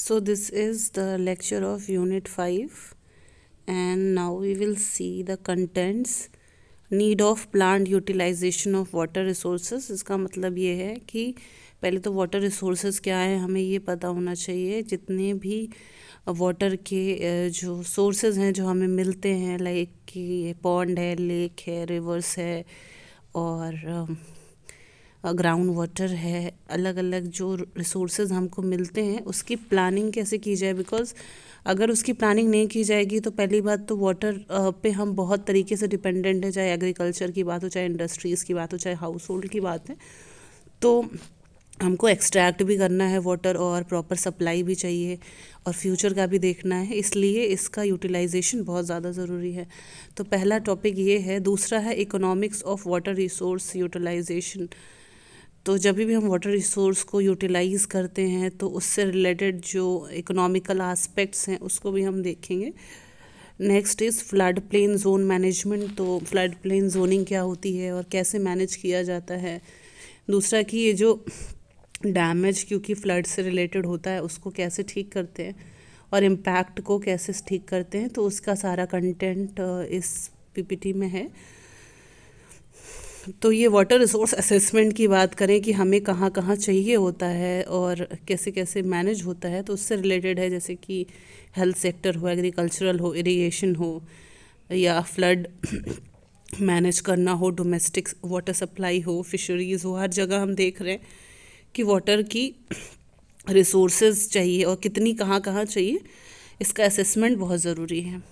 So this is the lecture of Unit 5, and now we will see the contents. Need of plant utilization of water resources. इसका मतलब ये है कि पहले तो वाटर रिसोर्सेज क्या है हमें ये पता होना चाहिए। जितने भी वाटर के जो सोर्सेज हैं जो हमें मिलते हैं, लाइक कि पॉन्ड है, लेक है, रिवर्स है और ग्राउंड वाटर है, अलग अलग जो रिसोर्सेज हमको मिलते हैं उसकी प्लानिंग कैसे की जाए। बिकॉज़ अगर उसकी प्लानिंग नहीं की जाएगी तो पहली बात तो वाटर पे हम बहुत तरीके से डिपेंडेंट है, चाहे एग्रीकल्चर की बात हो, चाहे इंडस्ट्रीज़ की बात हो, चाहे हाउस होल्ड की बात है। तो हमको एक्सट्रैक्ट भी करना है वाटर और प्रॉपर सप्लाई भी चाहिए और फ्यूचर का भी देखना है, इसलिए इसका यूटिलाइजेशन बहुत ज़्यादा ज़रूरी है। तो पहला टॉपिक ये है। दूसरा है economics of water resource utilization. तो जब भी हम वाटर रिसोर्स को यूटिलाइज़ करते हैं तो उससे रिलेटेड जो इकोनॉमिकल आस्पेक्ट्स हैं उसको भी हम देखेंगे। Next is flood plain zone management. तो फ्लड प्लेन जोनिंग क्या होती है और कैसे मैनेज किया जाता है। दूसरा कि ये जो डैमेज क्योंकि फ्लड से रिलेटेड होता है उसको कैसे ठीक करते हैं और इम्पैक्ट को कैसे ठीक करते हैं, तो उसका सारा कंटेंट इस पीपीटी में है। तो ये वाटर रिसोर्स असेसमेंट की बात करें कि हमें कहाँ कहाँ चाहिए होता है और कैसे कैसे मैनेज होता है, तो उससे रिलेटेड है। जैसे कि हेल्थ सेक्टर हो, एग्रीकल्चरल हो, इरिगेशन हो या फ्लड मैनेज करना हो, डोमेस्टिक वाटर सप्लाई हो, फिशरीज़ हो, हर जगह हम देख रहे हैं कि वाटर की रिसोर्सेज चाहिए और कितनी कहाँ कहाँ चाहिए, इसका असेसमेंट बहुत ज़रूरी है।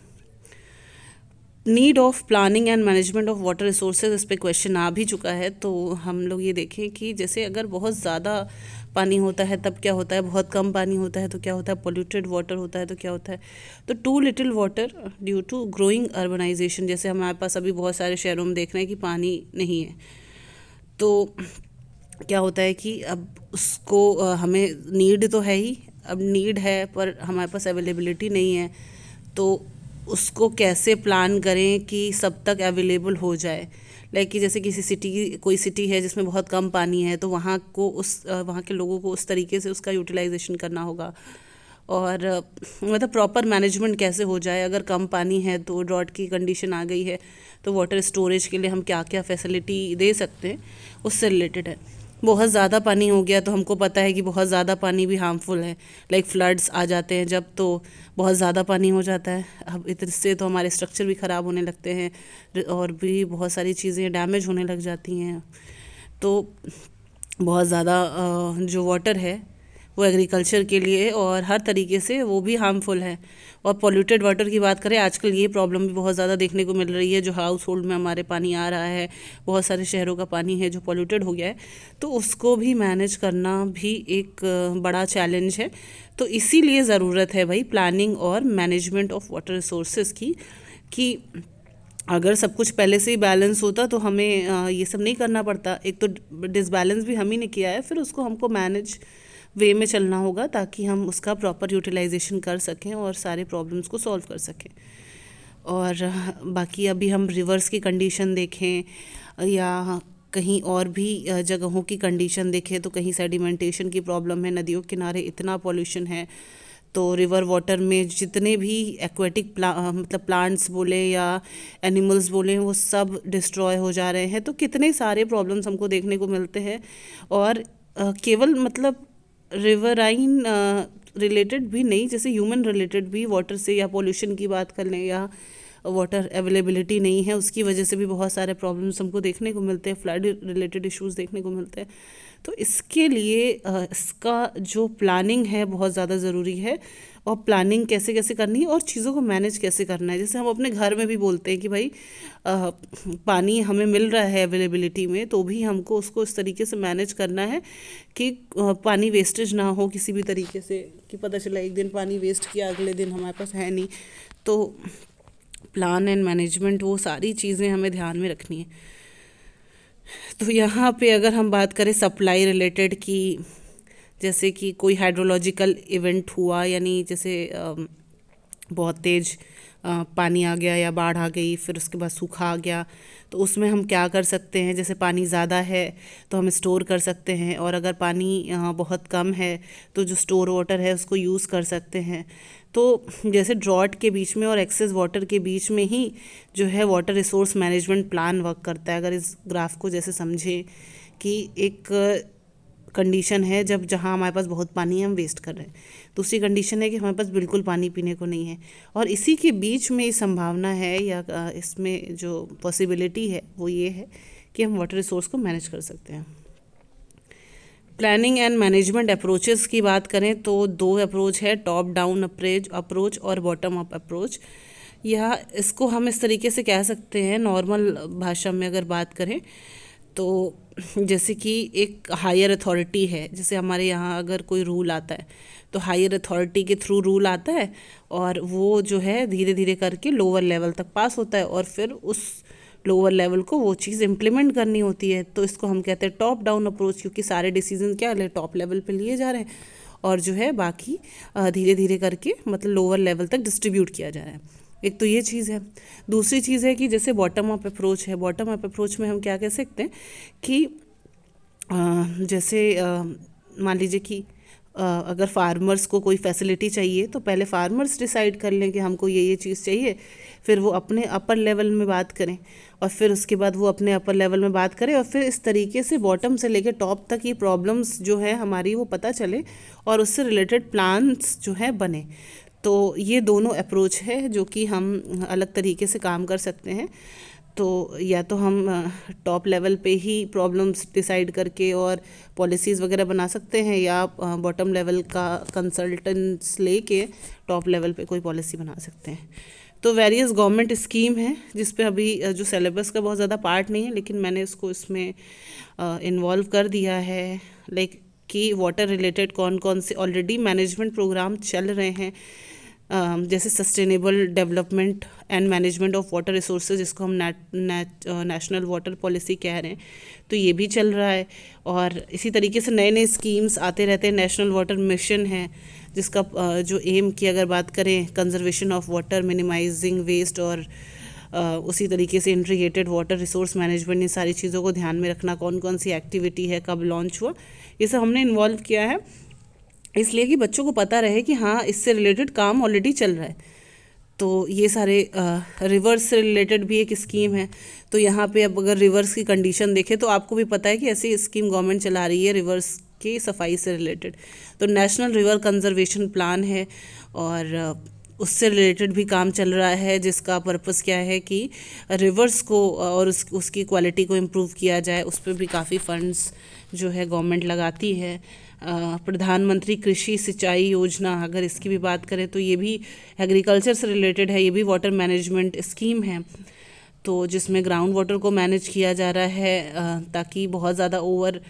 Need of planning and management of water resources, इस पर क्वेश्चन आ भी चुका है। तो हम लोग ये देखें कि जैसे अगर बहुत ज़्यादा पानी होता है तब क्या होता है, बहुत कम पानी होता है तो क्या होता है, पोल्यूटेड वाटर होता है तो क्या होता है। तो too little water due to growing urbanization, जैसे हमारे पास अभी बहुत सारे शहरों में देख रहे हैं कि पानी नहीं है, तो क्या होता है कि अब उसको हमें नीड तो है ही, अब नीड है पर हमारे पास अवेलेबिलिटी नहीं है, तो उसको कैसे प्लान करें कि सब तक अवेलेबल हो जाए। लाइक कि जैसे किसी कोई सिटी है जिसमें बहुत कम पानी है, तो वहाँ को वहाँ के लोगों को उस तरीके से उसका यूटिलाइजेशन करना होगा। और मतलब प्रॉपर मैनेजमेंट कैसे हो जाए। अगर कम पानी है तो ड्रॉट की कंडीशन आ गई है तो वाटर स्टोरेज के लिए हम क्या क्या फैसिलिटी दे सकते हैं, उससे रिलेटेड है। बहुत ज़्यादा पानी हो गया तो हमको पता है कि बहुत ज़्यादा पानी भी हार्मफुल है, लाइक फ्लड्स आ जाते हैं जब, तो बहुत ज़्यादा पानी हो जाता है। अब इससे तो हमारे स्ट्रक्चर भी ख़राब होने लगते हैं और भी बहुत सारी चीज़ें डैमेज होने लग जाती हैं। तो बहुत ज़्यादा जो वाटर है वो एग्रीकल्चर के लिए और हर तरीके से वो भी हार्मफुल है। और पॉल्यूटेड वाटर की बात करें, आजकल ये प्रॉब्लम भी बहुत ज़्यादा देखने को मिल रही है। जो हाउस होल्ड में हमारे पानी आ रहा है, बहुत सारे शहरों का पानी है जो पॉल्यूटेड हो गया है, तो उसको भी मैनेज करना भी एक बड़ा चैलेंज है। तो इसीलिए ज़रूरत है भाई प्लानिंग और मैनेजमेंट ऑफ वाटर रिसोर्सेज की, कि अगर सब कुछ पहले से ही बैलेंस होता तो हमें ये सब नहीं करना पड़ता। एक तो डिसबैलेंस भी हम ही ने किया है, फिर उसको हमको मैनेज वे में चलना होगा ताकि हम उसका प्रॉपर यूटिलाइजेशन कर सकें और सारे प्रॉब्लम्स को सॉल्व कर सकें। और बाकी अभी हम रिवर्स की कंडीशन देखें या कहीं और भी जगहों की कंडीशन देखें तो कहीं सेडिमेंटेशन की प्रॉब्लम है, नदियों के किनारे इतना पॉल्यूशन है, तो रिवर वाटर में जितने भी एक्वेटिक मतलब प्लांट्स बोले या एनिमल्स बोले वो सब डिस्ट्रॉय हो जा रहे हैं। तो कितने सारे प्रॉब्लम्स हमको देखने को मिलते हैं। और केवल मतलब रिवराइन रिलेटेड भी नहीं, जैसे ह्यूमन रिलेटेड भी वाटर से या पोल्यूशन की बात कर लें या वाटर अवेलेबिलिटी नहीं है उसकी वजह से भी बहुत सारे प्रॉब्लम्स हमको देखने को मिलते हैं, फ्लड रिलेटेड इश्यूज देखने को मिलते हैं। तो इसके लिए इसका जो प्लानिंग है बहुत ज़्यादा ज़रूरी है। और प्लानिंग कैसे कैसे करनी है और चीज़ों को मैनेज कैसे करना है। जैसे हम अपने घर में भी बोलते हैं कि भाई पानी हमें मिल रहा है अवेलेबिलिटी में, तो भी हमको उसको इस तरीके से मैनेज करना है कि पानी वेस्टेज ना हो किसी भी तरीके से, कि पता चला एक दिन पानी वेस्ट किया अगले दिन हमारे पास है नहीं। तो प्लान एंड मैनेजमेंट वो सारी चीज़ें हमें ध्यान में रखनी है। तो यहाँ पे अगर हम बात करें सप्लाई रिलेटेड की, जैसे कि कोई हाइड्रोलॉजिकल इवेंट हुआ, यानी जैसे बहुत तेज़ पानी आ गया या बाढ़ आ गई, फिर उसके बाद सूखा आ गया, तो उसमें हम क्या कर सकते हैं। जैसे पानी ज़्यादा है तो हम स्टोर कर सकते हैं, और अगर पानी बहुत कम है तो जो स्टोर वाटर है उसको यूज़ कर सकते हैं। तो जैसे ड्रॉट के बीच में और एक्सेस वाटर के बीच में ही जो है water resource management plan work करता है। अगर इस ग्राफ को जैसे समझें कि एक कंडीशन है जब जहाँ हमारे पास बहुत पानी है, हम वेस्ट कर रहे हैं। दूसरी कंडीशन है कि हमारे पास बिल्कुल पानी पीने को नहीं है, और इसी के बीच में संभावना है या इसमें जो पॉसिबिलिटी है वो ये है कि हम वाटर रिसोर्स को मैनेज कर सकते हैं। प्लानिंग एंड मैनेजमेंट अप्रोचेस की बात करें तो दो अप्रोच है, टॉप डाउन अप्रोच और बॉटम अप अप्रोच। या इसको हम इस तरीके से कह सकते हैं, नॉर्मल भाषा में अगर बात करें तो जैसे कि एक हायर अथॉरिटी है, जैसे हमारे यहाँ अगर कोई रूल आता है तो हायर अथॉरिटी के थ्रू रूल आता है, और वो जो है धीरे धीरे करके लोअर लेवल तक पास होता है, और फिर उस लोअर लेवल को वो चीज़ इम्प्लीमेंट करनी होती है। तो इसको हम कहते हैं टॉप डाउन अप्रोच, क्योंकि सारे डिसीजन क्या है, टॉप लेवल पे लिए जा रहे हैं, और जो है बाकी धीरे धीरे करके मतलब लोअर लेवल तक डिस्ट्रीब्यूट किया जा रहा है। एक तो ये चीज़ है। दूसरी चीज़ है कि जैसे बॉटम अप अप्रोच है, बॉटम अप अप्रोच में हम क्या कह सकते हैं कि जैसे मान लीजिए कि अगर फार्मर्स को कोई फैसिलिटी चाहिए तो पहले फार्मर्स डिसाइड कर लें कि हमको ये चीज़ चाहिए, फिर वो अपने अपर लेवल में बात करें, और फिर उसके बाद वो अपने अपर लेवल में बात करें, और फिर इस तरीके से बॉटम से लेकर टॉप तक ये प्रॉब्लम्स जो है हमारी वो पता चले, और उससे रिलेटेड प्लान्स जो है बने। तो ये दोनों अप्रोच है जो कि हम अलग तरीके से काम कर सकते हैं। तो या तो हम टॉप लेवल पे ही प्रॉब्लम्स डिसाइड करके और पॉलिसीज़ वगैरह बना सकते हैं, या बॉटम लेवल का कंसल्टेंट्स लेके टॉप लेवल पे कोई पॉलिसी बना सकते हैं। तो वेरियस गवर्नमेंट स्कीम है जिस पे अभी जो सिलेबस का बहुत ज़्यादा पार्ट नहीं है, लेकिन मैंने इसको इसमें इन्वॉल्व कर दिया है, लाइक कि वाटर रिलेटेड कौन कौन से ऑलरेडी मैनेजमेंट प्रोग्राम चल रहे हैं। जैसे sustainable development and management of water resources, जिसको हम नेशनल वाटर पॉलिसी कह रहे हैं, तो ये भी चल रहा है। और इसी तरीके से नए नए स्कीम्स आते रहते हैं। नेशनल वाटर मिशन है जिसका जो एम की अगर बात करें, conservation of water, minimizing waste, और उसी तरीके से इंटीग्रेटेड वाटर रिसोर्स मैनेजमेंट, इन सारी चीज़ों को ध्यान में रखना, कौन कौन सी एक्टिविटी है, कब लॉन्च हुआ, ये सब हमने इन्वॉल्व किया है, इसलिए कि बच्चों को पता रहे कि हाँ इससे रिलेटेड काम ऑलरेडी चल रहा है। तो ये सारे रिवर्स से रिलेटेड भी एक स्कीम है। तो यहाँ पे अब अगर रिवर्स की कंडीशन देखें तो आपको भी पता है कि ऐसी स्कीम गवर्नमेंट चला रही है रिवर्स की सफाई से रिलेटेड। तो नेशनल रिवर कंजर्वेशन प्लान है, और उससे रिलेटेड भी काम चल रहा है, जिसका पर्पस क्या है कि रिवर्स को और उसकी क्वालिटी को इम्प्रूव किया जाए। उस पर भी काफ़ी फंड्स जो है गवर्नमेंट लगाती है। प्रधानमंत्री कृषि सिंचाई योजना, अगर इसकी भी बात करें तो ये भी एग्रीकल्चर से रिलेटेड है, ये भी वाटर मैनेजमेंट स्कीम है। तो जिसमें ग्राउंड वाटर को मैनेज किया जा रहा है ताकि बहुत ज़्यादा ओवर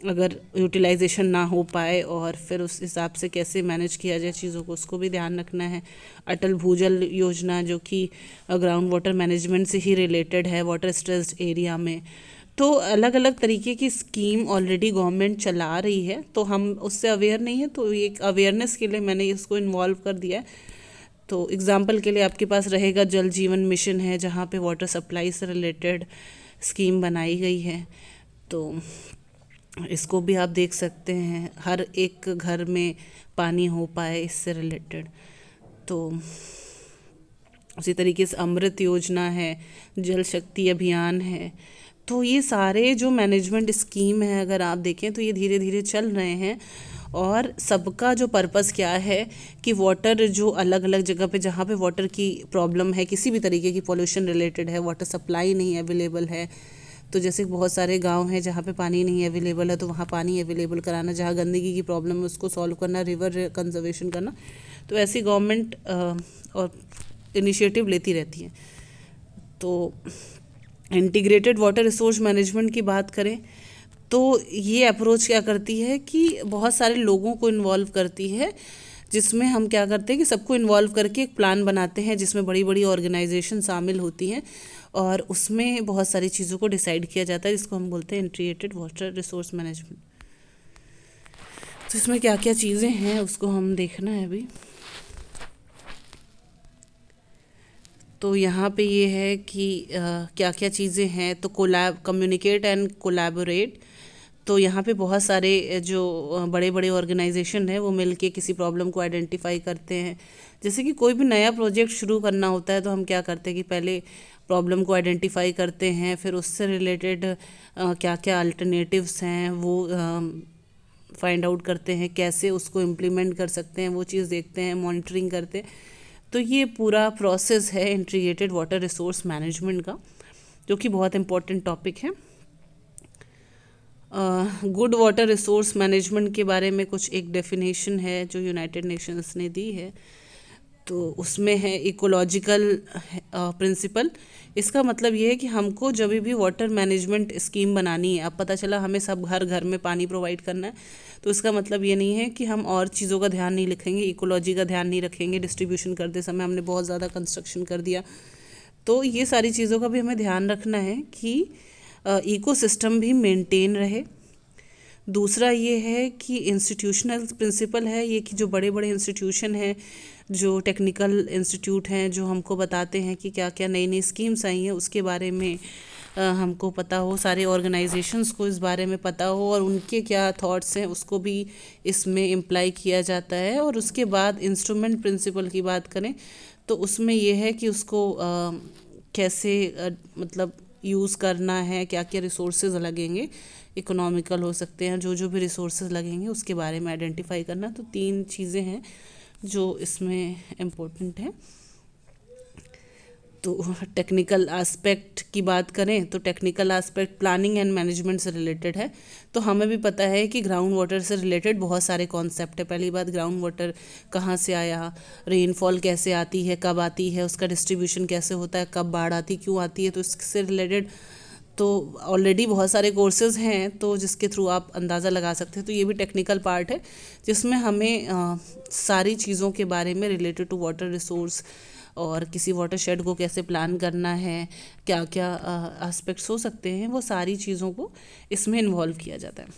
अगर यूटिलाइजेशन ना हो पाए, और फिर उस हिसाब से कैसे मैनेज किया जाए चीज़ों को, उसको भी ध्यान रखना है। अटल भूजल योजना जो कि ग्राउंड वाटर मैनेजमेंट से ही रिलेटेड है वाटर स्ट्रेस्ड एरिया में। तो अलग अलग तरीके की स्कीम ऑलरेडी गवर्नमेंट चला रही है, तो हम उससे अवेयर नहीं है, तो एक अवेयरनेस के लिए मैंने इसको इन्वॉल्व कर दिया है। तो एग्जांपल के लिए आपके पास रहेगा जल जीवन मिशन है, जहाँ पे वाटर सप्लाई से रिलेटेड स्कीम बनाई गई है। तो इसको भी आप देख सकते हैं, हर एक घर में पानी हो पाए इससे रिलेटेड। तो उसी तरीके से अमृत योजना है, जल शक्ति अभियान है। तो ये सारे जो मैनेजमेंट स्कीम है अगर आप देखें तो ये धीरे धीरे चल रहे हैं, और सबका जो पर्पस क्या है कि वाटर जो अलग अलग जगह पे जहाँ पे वाटर की प्रॉब्लम है, किसी भी तरीके की पोल्यूशन रिलेटेड है, वाटर सप्लाई नहीं अवेलेबल है, तो जैसे बहुत सारे गांव हैं जहाँ पे पानी नहीं अवेलेबल है, तो वहाँ पानी अवेलेबल कराना, जहाँ गंदगी की प्रॉब्लम है उसको सॉल्व करना, रिवर कंजर्वेशन करना। तो ऐसी गवर्नमेंट और इनिशिएटिव लेती रहती है। तो इंटीग्रेटेड वाटर रिसोर्स मैनेजमेंट की बात करें तो ये अप्रोच क्या करती है कि बहुत सारे लोगों को इन्वॉल्व करती है, जिसमें हम क्या करते हैं कि सबको इन्वॉल्व करके एक प्लान बनाते हैं जिसमें बड़ी बड़ी ऑर्गेनाइजेशन शामिल होती हैं, और उसमें बहुत सारी चीज़ों को डिसाइड किया जाता है, जिसको हम बोलते हैं इंटीग्रेटेड वाटर रिसोर्स मैनेजमेंट। तो इसमें क्या क्या चीज़ें हैं उसको हम देखना है अभी। तो यहाँ पे ये है कि क्या क्या चीज़ें हैं। तो कम्युनिकेट एंड कोलैबोरेट। तो यहाँ पे बहुत सारे जो बड़े बड़े ऑर्गेनाइजेशन है वो मिलके किसी प्रॉब्लम को आइडेंटिफाई करते हैं। जैसे कि कोई भी नया प्रोजेक्ट शुरू करना होता है तो हम क्या करते हैं कि पहले प्रॉब्लम को आइडेंटिफाई करते हैं, फिर उससे रिलेटेड क्या क्या अल्टरनेटिव्स हैं वो फाइंड आउट करते हैं, कैसे उसको इम्प्लीमेंट कर सकते हैं वो चीज़ देखते हैं, मॉनिटरिंग करते हैं। तो ये पूरा प्रोसेस है इंटीग्रेटेड वाटर रिसोर्स मैनेजमेंट का, जो कि बहुत इम्पोर्टेंट टॉपिक है। गुड वाटर रिसोर्स मैनेजमेंट के बारे में कुछ एक डेफिनेशन है जो यूनाइटेड नेशंस ने दी है। तो उसमें है इकोलॉजिकल प्रिंसिपल। इसका मतलब ये है कि हमको जब भी वाटर मैनेजमेंट स्कीम बनानी है, अब पता चला हमें सब घर घर में पानी प्रोवाइड करना है, तो इसका मतलब ये नहीं है कि हम और चीज़ों का ध्यान नहीं रखेंगे, इकोलॉजी का ध्यान नहीं रखेंगे। डिस्ट्रीब्यूशन करते समय हमने बहुत ज़्यादा कंस्ट्रक्शन कर दिया, तो ये सारी चीज़ों का भी हमें ध्यान रखना है कि इकोसिस्टम भी मेंटेन रहे। दूसरा ये है कि इंस्टीट्यूशनल प्रिंसिपल है ये, कि जो बड़े बड़े इंस्टीट्यूशन हैं, जो टेक्निकल इंस्टीट्यूट हैं, जो हमको बताते हैं कि क्या क्या नई नई स्कीम्स आई हैं उसके बारे में हमको पता हो, सारे ऑर्गेनाइजेशंस को इस बारे में पता हो और उनके क्या थॉट्स हैं उसको भी इसमें इम्प्लाई किया जाता है। और उसके बाद इंस्ट्रूमेंट प्रिंसिपल की बात करें तो उसमें ये है कि उसको कैसे मतलब यूज़ करना है, क्या क्या रिसोर्सेज लगेंगे, इकोनॉमिकल हो सकते हैं, जो जो भी रिसोर्सेज लगेंगे उसके बारे में आइडेंटिफाई करना। तो 3 चीज़ें हैं जो इसमें इम्पोर्टेंट है। तो टेक्निकल एस्पेक्ट की बात करें तो technical aspect planning and management से रिलेटेड है। तो हमें भी पता है कि ग्राउंड वाटर से रिलेटेड बहुत सारे कॉन्सेप्ट है। पहली बात, ग्राउंड वाटर कहाँ से आया, रेनफॉल कैसे आती है, कब आती है, उसका डिस्ट्रीब्यूशन कैसे होता है, कब बाढ़ आती, क्यों आती है, तो इससे रिलेटेड तो ऑलरेडी बहुत सारे कोर्सेज हैं तो जिसके थ्रू आप अंदाज़ा लगा सकते हैं। तो ये भी टेक्निकल पार्ट है जिसमें हमें सारी चीज़ों के बारे में रिलेटेड टू वाटर रिसोर्स और किसी वाटर शेड को कैसे प्लान करना है, क्या क्या एस्पेक्ट्स हो सकते हैं, वो सारी चीज़ों को इसमें इन्वॉल्व किया जाता है।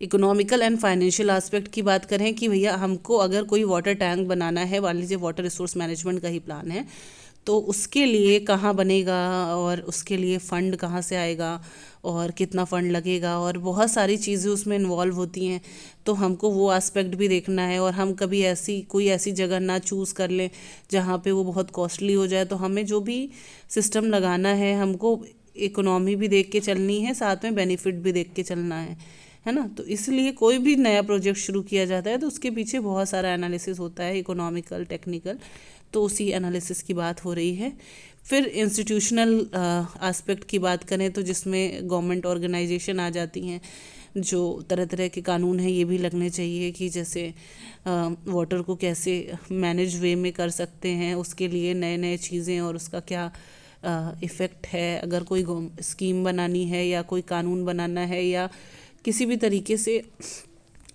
इकोनॉमिकल एंड फाइनेंशियल एस्पेक्ट की बात करें कि भैया हमको अगर कोई वाटर टैंक बनाना है, मान लीजिए वाटर रिसोर्स मैनेजमेंट का ही प्लान है, तो उसके लिए कहाँ बनेगा और उसके लिए फ़ंड कहाँ से आएगा और कितना फ़ंड लगेगा, और बहुत सारी चीज़ें उसमें इन्वॉल्व होती हैं। तो हमको वो एस्पेक्ट भी देखना है और हम कभी कोई ऐसी जगह ना चूज़ कर लें जहाँ पे वो बहुत कॉस्टली हो जाए। तो हमें जो भी सिस्टम लगाना है हमको इकोनॉमी भी देख के चलनी है, साथ में बेनिफिट भी देख के चलना है ना। तो इसलिए कोई भी नया प्रोजेक्ट शुरू किया जाता है तो उसके पीछे बहुत सारा एनालिसिस होता है, इकोनॉमिकल, टेक्निकल। तो उसी एनालिसिस की बात हो रही है। फिर इंस्टीट्यूशनल एस्पेक्ट की बात करें तो जिसमें गवर्नमेंट ऑर्गेनाइजेशन आ जाती हैं, जो तरह तरह के कानून हैं ये भी लगने चाहिए कि जैसे वाटर को कैसे मैनेज वे में कर सकते हैं, उसके लिए नए नए चीज़ें और उसका क्या इफ़ेक्ट है। अगर कोई स्कीम बनानी है या कोई कानून बनाना है या किसी भी तरीके से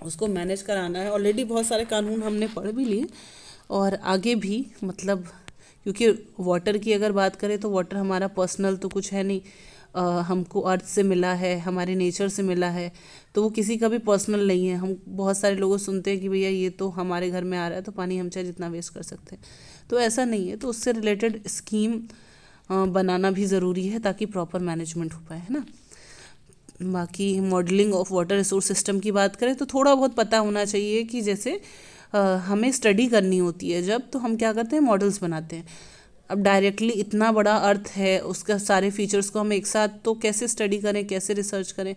उसको मैनेज कराना है, ऑलरेडी बहुत सारे कानून हमने पढ़ भी लिए और आगे भी, मतलब क्योंकि वाटर की अगर बात करें तो वाटर हमारा पर्सनल तो कुछ है नहीं, हमको अर्थ से मिला है, हमारे नेचर से मिला है, तो वो किसी का भी पर्सनल नहीं है। हम बहुत सारे लोगों सुनते हैं कि भैया ये तो हमारे घर में आ रहा है तो पानी हम चाहे जितना वेस्ट कर सकते हैं, तो ऐसा नहीं है। तो उससे रिलेटेड स्कीम बनाना भी ज़रूरी है ताकि प्रॉपर मैनेजमेंट हो पाए, है ना। बाकी modelling of water resource system की बात करें तो थोड़ा बहुत पता होना चाहिए कि जैसे हमें स्टडी करनी होती है जब, तो हम क्या करते हैं, मॉडल्स बनाते हैं। अब डायरेक्टली इतना बड़ा अर्थ है, उसका सारे फीचर्स को हम एक साथ तो कैसे स्टडी करें, कैसे रिसर्च करें,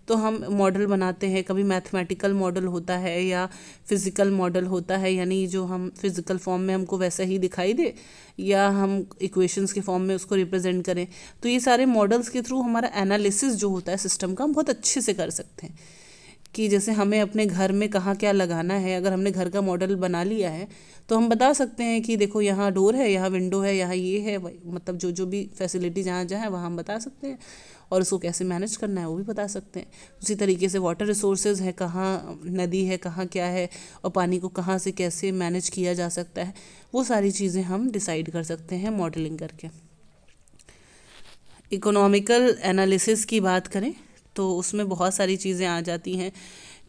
तो हम मॉडल बनाते हैं। कभी मैथमेटिकल मॉडल होता है या फिज़िकल मॉडल होता है, यानी जो हम फिज़िकल फॉर्म में हमको वैसा ही दिखाई दे या हम इक्वेशंस के फॉर्म में उसको रिप्रेजेंट करें। तो ये सारे मॉडल्स के थ्रू हमारा एनालिसिस जो होता है सिस्टम का, हम बहुत अच्छे से कर सकते हैं कि जैसे हमें अपने घर में कहाँ क्या लगाना है। अगर हमने घर का मॉडल बना लिया है तो हम बता सकते हैं कि देखो यहाँ डोर है, यहाँ विंडो है, यहाँ ये है, मतलब जो जो भी फैसिलिटी जहाँ जहाँ है वहाँ हम बता सकते हैं और उसको कैसे मैनेज करना है वो भी बता सकते हैं। उसी तरीके से वाटर रिसोर्सेज है, कहाँ नदी है, कहाँ क्या है और पानी को कहाँ से कैसे मैनेज किया जा सकता है, वो सारी चीज़ें हम डिसाइड कर सकते हैं मॉडलिंग करके। इकोनॉमिकल एनालिसिस की बात करें तो उसमें बहुत सारी चीज़ें आ जाती हैं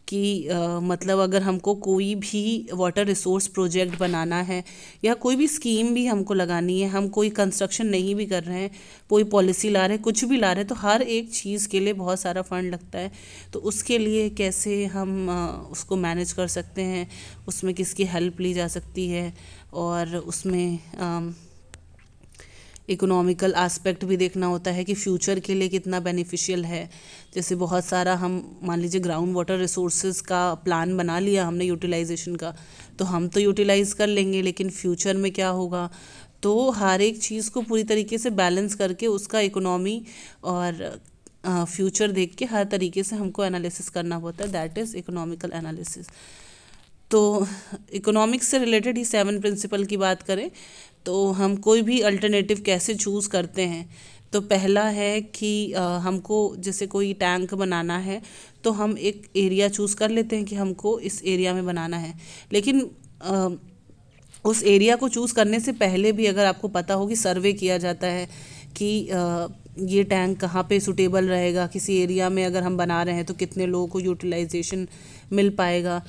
कि मतलब अगर हमको कोई भी वाटर रिसोर्स प्रोजेक्ट बनाना है या कोई भी स्कीम भी हमको लगानी है, हम कोई कंस्ट्रक्शन नहीं भी कर रहे हैं, कोई पॉलिसी ला रहे हैं, कुछ भी ला रहे हैं, तो हर एक चीज़ के लिए बहुत सारा फंड लगता है। तो उसके लिए कैसे हम उसको मैनेज कर सकते हैं, उसमें किसकी हेल्प ली जा सकती है, और उसमें इकोनॉमिकल एस्पेक्ट भी देखना होता है कि फ्यूचर के लिए कितना बेनिफिशियल है। जैसे बहुत सारा हम मान लीजिए ग्राउंड वाटर रिसोर्सेज का प्लान बना लिया हमने यूटिलाइजेशन का, तो हम तो यूटिलाइज़ कर लेंगे, लेकिन फ्यूचर में क्या होगा। तो हर एक चीज़ को पूरी तरीके से बैलेंस करके उसका इकोनॉमी और फ्यूचर देख के हर तरीके से हमको एनालिसिस करना होता है, दैट इज़ इकोनॉमिकल एनालिसिस। तो इकोनॉमिक्स से रिलेटेड ही 7 प्रिंसिपल की बात करें तो हम कोई भी अल्टरनेटिव कैसे चूज़ करते हैं। तो पहला है कि हमको जैसे कोई टैंक बनाना है तो हम एक एरिया चूज़ कर लेते हैं कि हमको इस एरिया में बनाना है, लेकिन उस एरिया को चूज़ करने से पहले भी अगर आपको पता हो कि सर्वे किया जाता है कि ये टैंक कहाँ पे सूटेबल रहेगा, किसी एरिया में अगर हम बना रहे हैं तो कितने लोगों को यूटिलाइजेशन मिल पाएगा।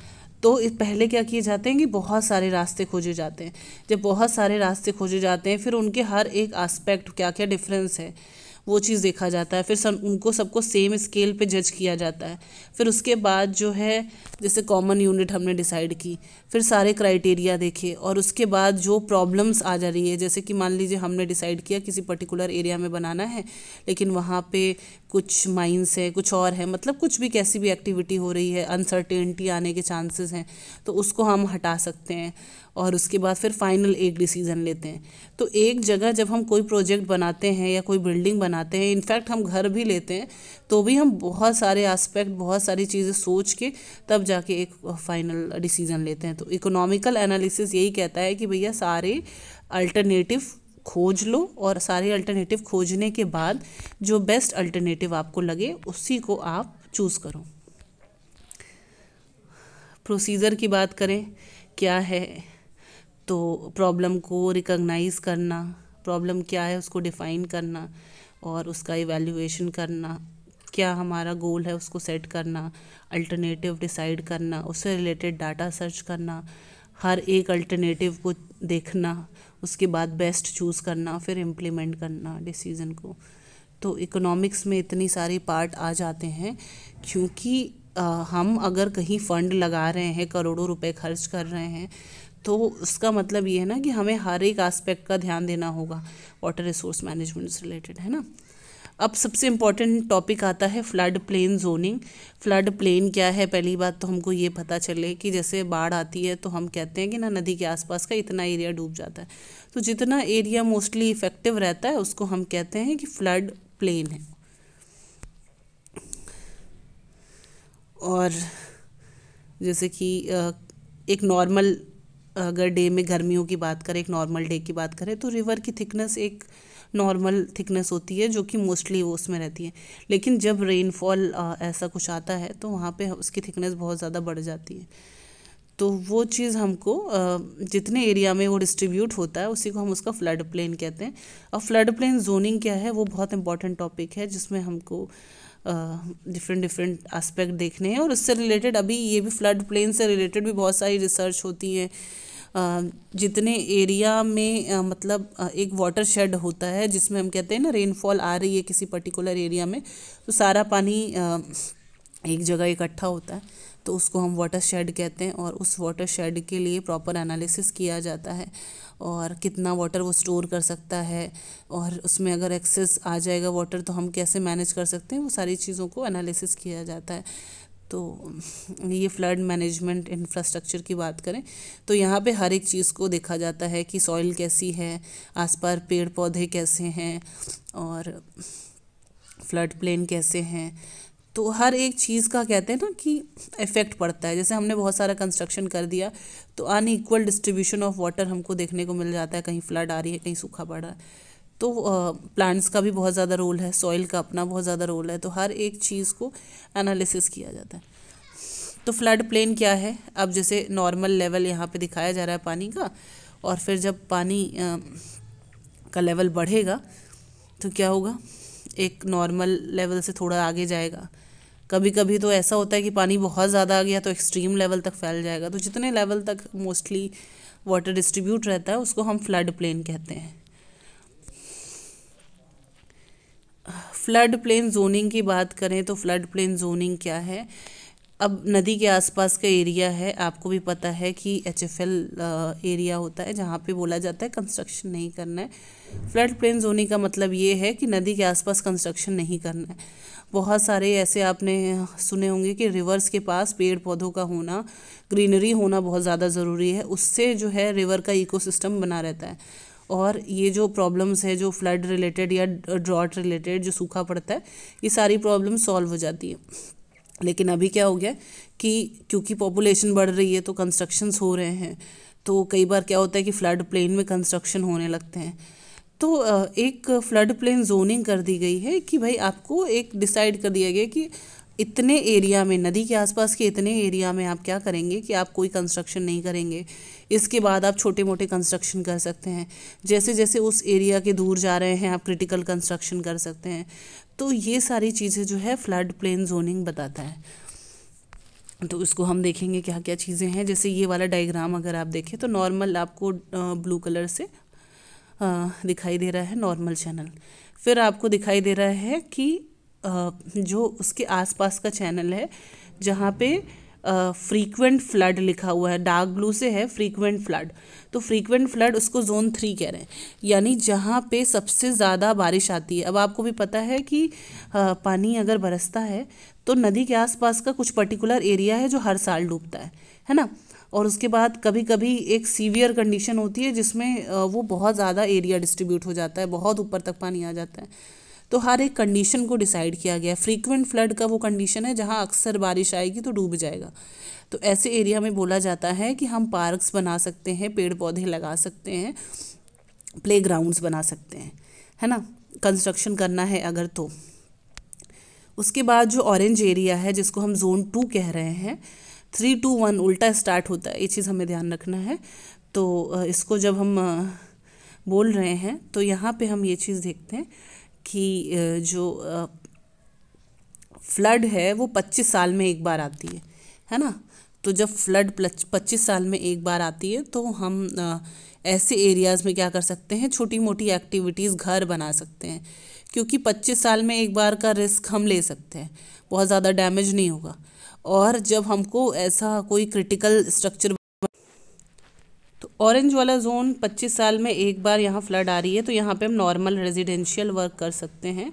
तो पहले क्या किए जाते हैं कि बहुत सारे रास्ते खोजे जाते हैं। जब बहुत सारे रास्ते खोजे जाते हैं फिर उनके हर एक एस्पेक्ट क्या क्या डिफरेंस है वो चीज़ देखा जाता है, फिर उनको सबको सेम स्केल पे जज किया जाता है। फिर उसके बाद जो है जैसे कॉमन यूनिट हमने डिसाइड की, फिर सारे क्राइटेरिया देखे, और उसके बाद जो प्रॉब्लम्स आ जा रही है, जैसे कि मान लीजिए हमने डिसाइड किया किसी पर्टिकुलर एरिया में बनाना है, लेकिन वहाँ पे कुछ माइंस है, कुछ और है, मतलब कुछ भी कैसी भी एक्टिविटी हो रही है, अनसर्टेनिटी आने के चांसेस हैं, तो उसको हम हटा सकते हैं, और उसके बाद फिर फाइनल एक डिसीज़न लेते हैं। तो एक जगह जब हम कोई प्रोजेक्ट बनाते हैं या कोई बिल्डिंग बनाते हैं, इनफैक्ट हम घर भी लेते हैं, तो भी हम बहुत सारे एस्पेक्ट, बहुत सारी चीज़ें सोच के तब जाके एक फाइनल डिसीज़न लेते हैं। तो इकोनॉमिकल एनालिसिस यही कहता है कि भैया सारे अल्टरनेटिव खोज लो, और सारे अल्टरनेटिव खोजने के बाद जो बेस्ट अल्टरनेटिव आपको लगे उसी को आप चूज़ करो। प्रोसीजर की बात करें क्या है, तो प्रॉब्लम को रिकॉग्नाइज़ करना, प्रॉब्लम क्या है उसको डिफ़ाइन करना, और उसका इवैल्यूएशन करना, क्या हमारा गोल है उसको सेट करना, अल्टरनेटिव डिसाइड करना, उससे रिलेटेड डाटा सर्च करना, हर एक अल्टरनेटिव को देखना, उसके बाद बेस्ट चूज़ करना, फिर इम्प्लीमेंट करना डिसीज़न को। तो इकोनॉमिक्स में इतनी सारी पार्ट आ जाते हैं, क्योंकि हम अगर कहीं फ़ंड लगा रहे हैं, करोड़ों रुपए खर्च कर रहे हैं, तो उसका मतलब ये है ना कि हमें हर एक एस्पेक्ट का ध्यान देना होगा वाटर रिसोर्स मैनेजमेंट से रिलेटेड, है ना। अब सबसे इम्पॉर्टेंट टॉपिक आता है flood plain zoning. Flood plain क्या है, पहली बात तो हमको ये पता चले कि जैसे बाढ़ आती है तो हम कहते हैं कि ना नदी के आसपास का इतना एरिया डूब जाता है, तो जितना एरिया मोस्टली इफेक्टिव रहता है उसको हम कहते हैं कि फ्लड प्लेन है। और जैसे कि एक नॉर्मल, अगर डे में गर्मियों की बात करें, एक नॉर्मल डे की बात करें, तो रिवर की थिकनेस एक नॉर्मल थिकनेस होती है जो कि मोस्टली वो उसमें रहती है, लेकिन जब रेनफॉल ऐसा कुछ आता है तो वहाँ पे उसकी थिकनेस बहुत ज़्यादा बढ़ जाती है। तो वो चीज़ हमको जितने एरिया में वो डिस्ट्रीब्यूट होता है उसी को हम उसका फ्लड प्लेन कहते हैं। और फ्लड प्लेन जोनिंग क्या है, वो बहुत इंपॉर्टेंट टॉपिक है जिसमें हमको डिफरेंट एस्पेक्ट देखने हैं, और उससे रिलेटेड अभी ये भी फ्लड प्लेन से रिलेटेड भी बहुत सारी रिसर्च होती है। जितने एरिया में मतलब एक वाटर शेड होता है जिसमें हम कहते हैं ना रेनफॉल आ रही है किसी पर्टिकुलर एरिया में, तो सारा पानी एक जगह इकट्ठा होता है, तो उसको हम वाटर शेड कहते हैं, और उस वाटर शेड के लिए प्रॉपर एनालिसिस किया जाता है, और कितना वाटर वो स्टोर कर सकता है, और उसमें अगर एक्सेस आ जाएगा वाटर तो हम कैसे मैनेज कर सकते हैं, वो सारी चीज़ों को एनालिसिस किया जाता है। तो ये फ्लड मैनेजमेंट इंफ्रास्ट्रक्चर की बात करें तो यहाँ पे हर एक चीज़ को देखा जाता है कि सॉइल कैसी है, आसपास पेड़ पौधे कैसे हैं, और फ्लड प्लेन कैसे हैं। तो हर एक चीज़ का कहते हैं ना कि इफ़ेक्ट पड़ता है। जैसे हमने बहुत सारा कंस्ट्रक्शन कर दिया तो अनइक्वल डिस्ट्रीब्यूशन ऑफ वाटर हमको देखने को मिल जाता है, कहीं फ्लड आ रही है, कहीं सूखा पड़ रहा है। तो प्लांट्स का भी बहुत ज़्यादा रोल है, सॉइल का अपना बहुत ज़्यादा रोल है, तो हर एक चीज़ को एनालिसिस किया जाता है। तो फ्लड प्लेन क्या है, अब जैसे नॉर्मल लेवल यहाँ पे दिखाया जा रहा है पानी का, और फिर जब पानी का लेवल बढ़ेगा तो क्या होगा, एक नॉर्मल लेवल से थोड़ा आगे जाएगा, कभी कभी तो ऐसा होता है कि पानी बहुत ज़्यादा आ गया तो एक्सट्रीम लेवल तक फैल जाएगा। तो जितने लेवल तक मोस्टली वाटर डिस्ट्रीब्यूट रहता है उसको हम फ्लड प्लेन कहते हैं। फ्लड प्लेन जोनिंग की बात करें तो फ्लड प्लेन जोनिंग क्या है। अब नदी के आसपास का एरिया है, आपको भी पता है कि HFL एरिया होता है जहाँ पे बोला जाता है कंस्ट्रक्शन नहीं करना है। फ्लड प्लेन जोनिंग का मतलब ये है कि नदी के आसपास कंस्ट्रक्शन नहीं करना है। बहुत सारे ऐसे आपने सुने होंगे कि रिवर्स के पास पेड़ पौधों का होना, ग्रीनरी होना बहुत ज़्यादा ज़रूरी है, उससे जो है रिवर का इकोसिस्टम बना रहता है और ये जो प्रॉब्लम्स है जो फ्लड रिलेटेड या ड्रॉट रिलेटेड जो सूखा पड़ता है, ये सारी प्रॉब्लम सॉल्व हो जाती है। लेकिन अभी क्या हो गया कि क्योंकि पॉपुलेशन बढ़ रही है तो कंस्ट्रक्शंस हो रहे हैं, तो कई बार क्या होता है कि फ्लड प्लेन में कंस्ट्रक्शन होने लगते हैं। तो एक फ्लड प्लेन जोनिंग कर दी गई है कि भाई आपको एक डिसाइड कर दिया गया कि इतने एरिया में, नदी के आसपास के इतने एरिया में आप क्या करेंगे कि आप कोई कंस्ट्रक्शन नहीं करेंगे। इसके बाद आप छोटे मोटे कंस्ट्रक्शन कर सकते हैं, जैसे जैसे उस एरिया के दूर जा रहे हैं आप क्रिटिकल कंस्ट्रक्शन कर सकते हैं। तो ये सारी चीज़ें जो है फ्लड प्लेन जोनिंग बताता है। तो इसको हम देखेंगे क्या क्या चीज़ें हैं। जैसे ये वाला डायग्राम अगर आप देखें तो नॉर्मल आपको ब्लू कलर से दिखाई दे रहा है नॉर्मल चैनल। फिर आपको दिखाई दे रहा है कि जो उसके आसपास का चैनल है जहाँ पे फ्रीक्वेंट फ्लड लिखा हुआ है, डार्क ब्लू से है फ्रीक्वेंट फ्लड। तो फ्रीक्वेंट फ्लड उसको जोन 3 कह रहे हैं, यानी जहाँ पे सबसे ज़्यादा बारिश आती है। अब आपको भी पता है कि पानी अगर बरसता है तो नदी के आसपास का कुछ पर्टिकुलर एरिया है जो हर साल डूबता है ना। और उसके बाद कभी कभी एक सीवियर कंडीशन होती है जिसमें वो बहुत ज़्यादा एरिया डिस्ट्रीब्यूट हो जाता है, बहुत ऊपर तक पानी आ जाता है। तो हर एक कंडीशन को डिसाइड किया गया है। फ्रीक्वेंट फ्लड का वो कंडीशन है जहाँ अक्सर बारिश आएगी तो डूब जाएगा। तो ऐसे एरिया में बोला जाता है कि हम पार्क्स बना सकते हैं, पेड़ पौधे लगा सकते हैं, प्लेग्राउंड्स बना सकते हैं, है ना, कंस्ट्रक्शन करना है अगर तो। उसके बाद जो ऑरेंज एरिया है जिसको हम जोन 2 कह रहे हैं, 3 2 1 उल्टा स्टार्ट होता है, ये चीज़ हमें ध्यान रखना है। तो इसको जब हम बोल रहे हैं तो यहाँ पे हम ये चीज़ देखते हैं कि जो फ्लड है वो 25 साल में एक बार आती है ना। तो जब फ्लड 25 साल में एक बार आती है तो हम ऐसे एरियाज़ में क्या कर सकते हैं, छोटी मोटी एक्टिविटीज़, घर बना सकते हैं, क्योंकि 25 साल में एक बार का रिस्क हम ले सकते हैं, बहुत ज़्यादा डैमेज नहीं होगा। और जब हमको ऐसा कोई क्रिटिकल स्ट्रक्चर, तो ऑरेंज वाला जोन 25 साल में एक बार यहाँ फ्लड आ रही है तो यहाँ पे हम नॉर्मल रेजिडेंशियल वर्क कर सकते हैं।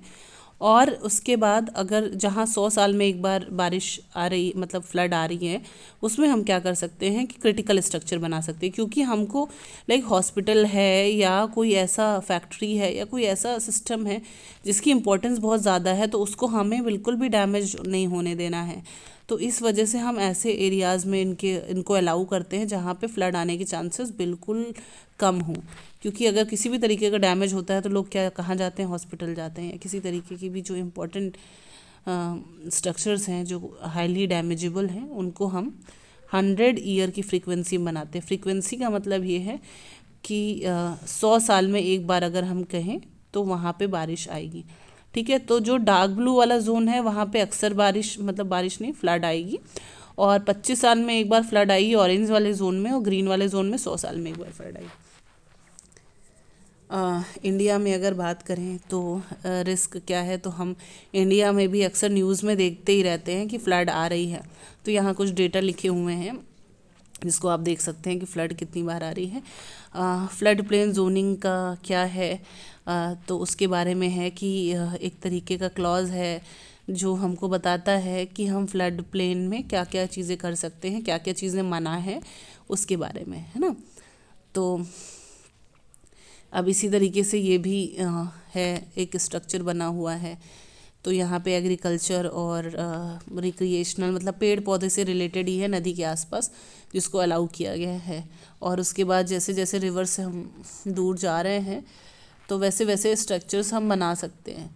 और उसके बाद अगर जहाँ 100 साल में एक बार बारिश आ रही, मतलब फ्लड आ रही है, उसमें हम क्या कर सकते हैं कि क्रिटिकल स्ट्रक्चर बना सकते हैं। क्योंकि हमको लाइक हॉस्पिटल है या कोई ऐसा फैक्ट्री है या कोई ऐसा सिस्टम है जिसकी इम्पोर्टेंस बहुत ज़्यादा है, तो उसको हमें बिल्कुल भी डैमेज नहीं होने देना है। तो इस वजह से हम ऐसे एरियाज़ में इनको अलाउ करते हैं जहाँ पे फ्लड आने के चांसेस बिल्कुल कम हों। क्योंकि अगर किसी भी तरीके का डैमेज होता है तो लोग क्या कहाँ जाते हैं, हॉस्पिटल जाते हैं, या किसी तरीके की भी जो इम्पोर्टेंट स्ट्रक्चर्स हैं जो हाईली डैमेजेबल हैं उनको हम 100 ईयर की फ्रीक्वेंसी में बनाते हैं। फ्रीक्वेंसी का मतलब ये है कि 100 साल में एक बार अगर हम कहें तो वहाँ पे बारिश आएगी, ठीक है। तो जो डार्क ब्लू वाला जोन है वहाँ पे अक्सर बारिश, मतलब बारिश नहीं, फ्लड आएगी। और 25 साल में एक बार फ्लड आएगी ऑरेंज वाले जोन में, और ग्रीन वाले जोन में 100 साल में एक बार फ्लड आएगी। इंडिया में अगर बात करें तो रिस्क क्या है, तो हम इंडिया में भी अक्सर न्यूज़ में देखते ही रहते हैं कि फ़्लड आ रही है। तो यहाँ कुछ डेटा लिखे हुए हैं जिसको आप देख सकते हैं कि फ़्लड कितनी बार आ रही है। फ्लड प्लेन जोनिंग का क्या है, तो उसके बारे में है कि एक तरीके का क्लॉज है जो हमको बताता है कि हम फ्लड प्लेन में क्या क्या चीज़ें कर सकते हैं, क्या क्या चीज़ें मना है उसके बारे में, है ना। तो अब इसी तरीके से ये भी है, एक स्ट्रक्चर बना हुआ है। तो यहाँ पे एग्रीकल्चर और रिक्रिएशनल, मतलब पेड़ पौधे से रिलेटेड ही है नदी के आसपास, जिसको अलाउ किया गया है। और उसके बाद जैसे जैसे रिवर से हम दूर जा रहे हैं तो वैसे वैसे स्ट्रक्चर्स हम बना सकते हैं।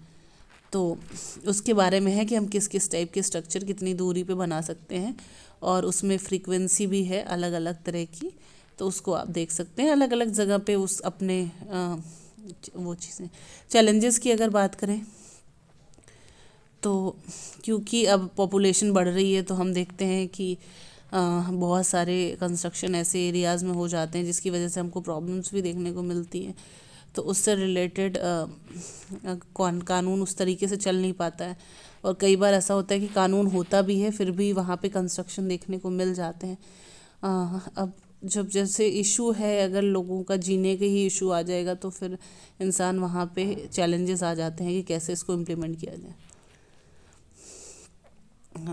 तो उसके बारे में है कि हम किस किस टाइप के स्ट्रक्चर कितनी दूरी पे बना सकते हैं, और उसमें फ्रीक्वेंसी भी है अलग अलग तरह की। तो उसको आप देख सकते हैं अलग अलग जगह पे उस अपने वो चीज़ें। चैलेंजेस की अगर बात करें तो क्योंकि अब पॉपुलेशन बढ़ रही है तो हम देखते हैं कि बहुत सारे कंस्ट्रक्शन ऐसे एरियाज़ में हो जाते हैं जिसकी वजह से हमको प्रॉब्लम्स भी देखने को मिलती हैं। तो उससे रिलेटेड कानून उस तरीके से चल नहीं पाता है, और कई बार ऐसा होता है कि कानून होता भी है फिर भी वहाँ पे कंस्ट्रक्शन देखने को मिल जाते हैं। अब जब जैसे इशू है, अगर लोगों का जीने के ही इशू आ जाएगा तो फिर इंसान वहाँ पे चैलेंजेस आ जाते हैं कि कैसे इसको इम्प्लीमेंट किया जाए।